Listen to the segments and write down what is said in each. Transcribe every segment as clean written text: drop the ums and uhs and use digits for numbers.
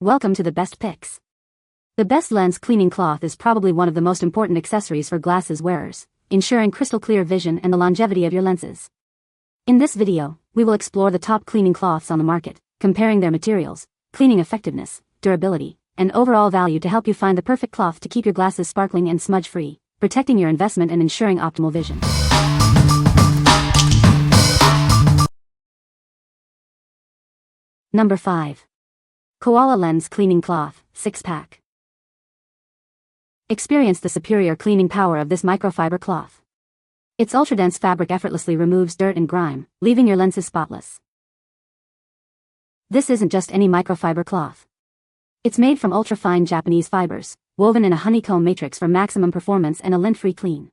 Welcome to the best picks. The best lens cleaning cloth is probably one of the most important accessories for glasses wearers, ensuring crystal clear vision and the longevity of your lenses. In this video, we will explore the top cleaning cloths on the market, comparing their materials, cleaning effectiveness, durability, and overall value to help you find the perfect cloth to keep your glasses sparkling and smudge-free, protecting your investment and ensuring optimal vision. Number 5. Koala Lens Cleaning Cloth, 6-pack. Experience the superior cleaning power of this microfiber cloth. Its ultra-dense fabric effortlessly removes dirt and grime, leaving your lenses spotless. This isn't just any microfiber cloth. It's made from ultra-fine Japanese fibers, woven in a honeycomb matrix for maximum performance and a lint-free clean.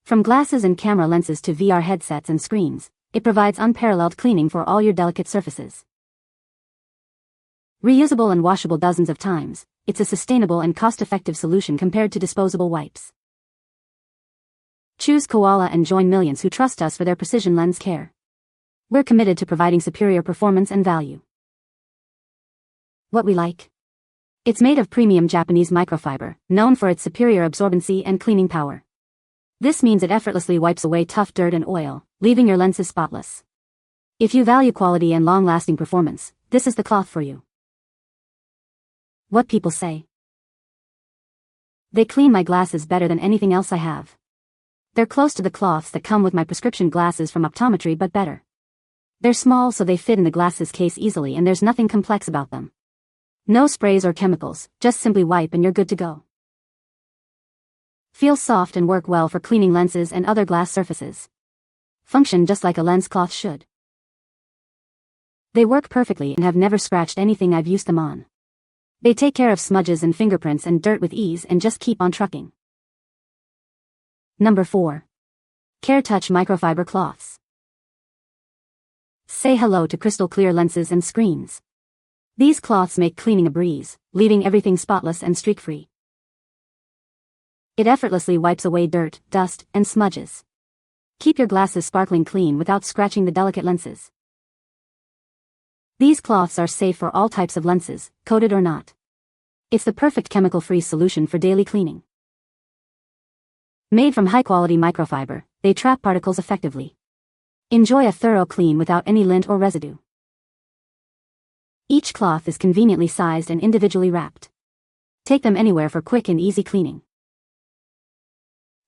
From glasses and camera lenses to VR headsets and screens, it provides unparalleled cleaning for all your delicate surfaces. Reusable and washable dozens of times, it's a sustainable and cost-effective solution compared to disposable wipes. Choose Koala and join millions who trust us for their precision lens care. We're committed to providing superior performance and value. What we like? It's made of premium Japanese microfiber, known for its superior absorbency and cleaning power. This means it effortlessly wipes away tough dirt and oil, leaving your lenses spotless. If you value quality and long-lasting performance, this is the cloth for you. What people say. They clean my glasses better than anything else I have. They're close to the cloths that come with my prescription glasses from optometry, but better. They're small so they fit in the glasses case easily and there's nothing complex about them. No sprays or chemicals, just simply wipe and you're good to go. Feel soft and work well for cleaning lenses and other glass surfaces. Function just like a lens cloth should. They work perfectly and have never scratched anything I've used them on. They take care of smudges and fingerprints and dirt with ease and just keep on trucking. Number 4. Care Touch Microfiber Cloths. Say hello to crystal clear lenses and screens. These cloths make cleaning a breeze, leaving everything spotless and streak-free. It effortlessly wipes away dirt, dust, and smudges. Keep your glasses sparkling clean without scratching the delicate lenses. These cloths are safe for all types of lenses, coated or not. It's the perfect chemical-free solution for daily cleaning. Made from high-quality microfiber, they trap particles effectively. Enjoy a thorough clean without any lint or residue. Each cloth is conveniently sized and individually wrapped. Take them anywhere for quick and easy cleaning.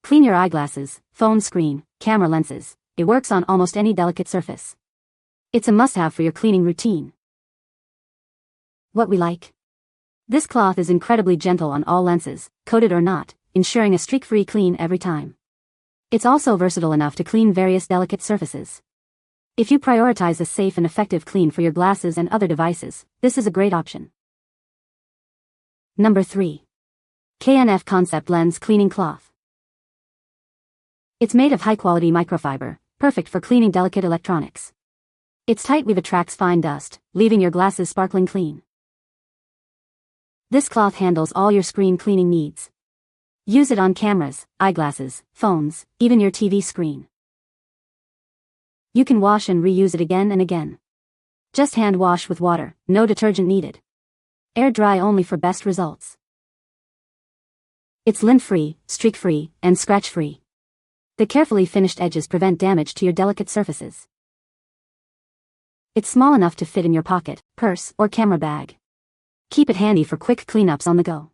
Clean your eyeglasses, phone screen, camera lenses. It works on almost any delicate surface. It's a must-have for your cleaning routine. What we like? This cloth is incredibly gentle on all lenses, coated or not, ensuring a streak-free clean every time. It's also versatile enough to clean various delicate surfaces. If you prioritize a safe and effective clean for your glasses and other devices, this is a great option. Number 3. KNF Concept Lens Cleaning Cloth. It's made of high-quality microfiber, perfect for cleaning delicate electronics. Its tight weave attracts fine dust, leaving your glasses sparkling clean. This cloth handles all your screen cleaning needs. Use it on cameras, eyeglasses, phones, even your TV screen. You can wash and reuse it again and again. Just hand wash with water, no detergent needed. Air dry only for best results. It's lint-free, streak-free, and scratch-free. The carefully finished edges prevent damage to your delicate surfaces. It's small enough to fit in your pocket, purse, or camera bag. Keep it handy for quick cleanups on the go.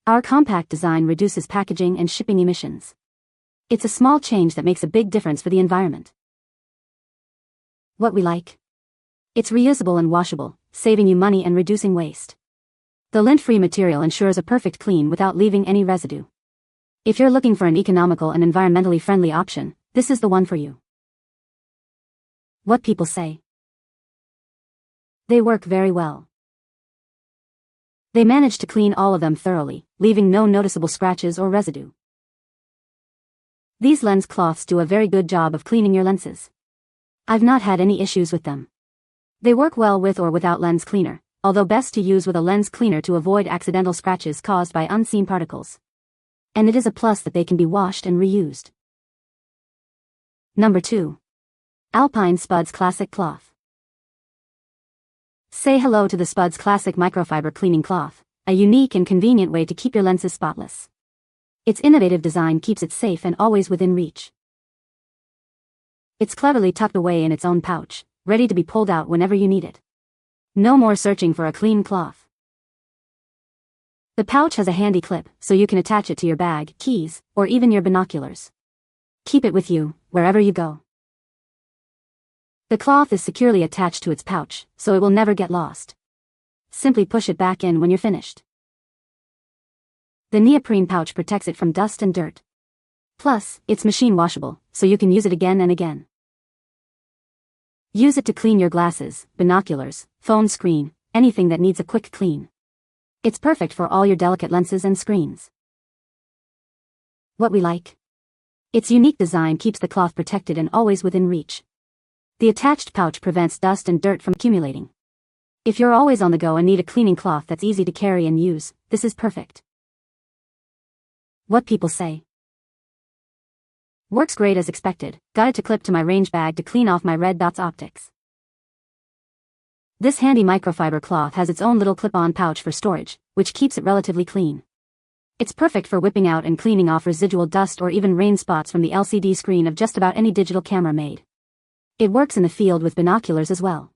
Our compact design reduces packaging and shipping emissions. It's a small change that makes a big difference for the environment. What we like? It's reusable and washable, saving you money and reducing waste. The lint-free material ensures a perfect clean without leaving any residue. If you're looking for an economical and environmentally friendly option, this is the one for you. What people say. They work very well. They manage to clean all of them thoroughly, leaving no noticeable scratches or residue. These lens cloths do a very good job of cleaning your lenses. I've not had any issues with them. They work well with or without lens cleaner, although best to use with a lens cleaner to avoid accidental scratches caused by unseen particles. And it is a plus that they can be washed and reused. Number 2. Alpine SPUDZ Classic Cloth. Say hello to the SPUDZ Classic Microfiber Cleaning Cloth, a unique and convenient way to keep your lenses spotless. Its innovative design keeps it safe and always within reach. It's cleverly tucked away in its own pouch, ready to be pulled out whenever you need it. No more searching for a clean cloth. The pouch has a handy clip, so you can attach it to your bag, keys, or even your binoculars. Keep it with you, wherever you go. The cloth is securely attached to its pouch, so it will never get lost. Simply push it back in when you're finished. The neoprene pouch protects it from dust and dirt. Plus, it's machine washable, so you can use it again and again. Use it to clean your glasses, binoculars, phone screen, anything that needs a quick clean. It's perfect for all your delicate lenses and screens. What we like? Its unique design keeps the cloth protected and always within reach. The attached pouch prevents dust and dirt from accumulating. If you're always on the go and need a cleaning cloth that's easy to carry and use, this is perfect. What people say. Works great as expected. Got it to clip to my range bag to clean off my red dots optics. This handy microfiber cloth has its own little clip-on pouch for storage, which keeps it relatively clean. It's perfect for whipping out and cleaning off residual dust or even rain spots from the LCD screen of just about any digital camera made. It works in the field with binoculars as well.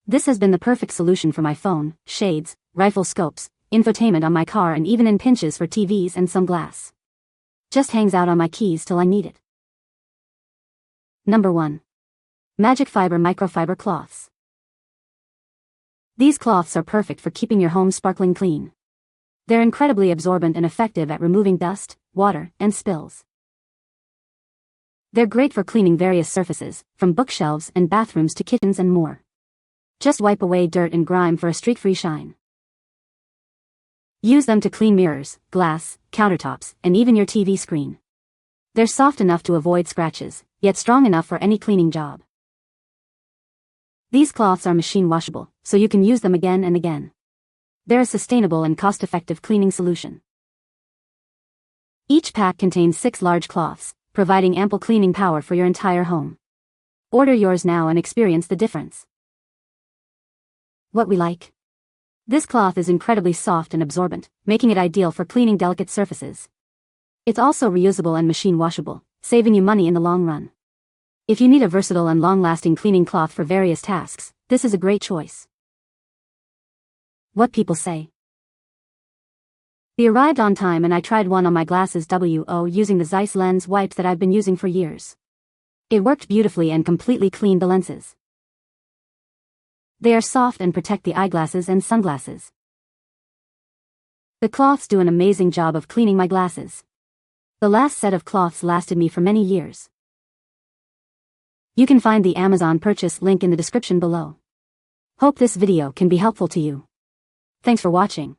This has been the perfect solution for my phone, shades, rifle scopes, infotainment on my car, and even in pinches for TVs and some glass. Just hangs out on my keys till I need it. Number 1. MagicFiber Microfiber Cloths. These cloths are perfect for keeping your home sparkling clean. They're incredibly absorbent and effective at removing dust, water, and spills. They're great for cleaning various surfaces, from bookshelves and bathrooms to kitchens and more. Just wipe away dirt and grime for a streak-free shine. Use them to clean mirrors, glass, countertops, and even your TV screen. They're soft enough to avoid scratches, yet strong enough for any cleaning job. These cloths are machine washable, so you can use them again and again. They're a sustainable and cost-effective cleaning solution. Each pack contains 6 large cloths, providing ample cleaning power for your entire home. Order yours now and experience the difference. What we like? This cloth is incredibly soft and absorbent, making it ideal for cleaning delicate surfaces. It's also reusable and machine washable, saving you money in the long run. If you need a versatile and long-lasting cleaning cloth for various tasks, this is a great choice. What people say. They arrived on time and I tried one on my glasses using the Zeiss lens wipes that I've been using for years. It worked beautifully and completely cleaned the lenses. They are soft and protect the eyeglasses and sunglasses. The cloths do an amazing job of cleaning my glasses. The last set of cloths lasted me for many years. You can find the Amazon purchase link in the description below. Hope this video can be helpful to you. Thanks for watching.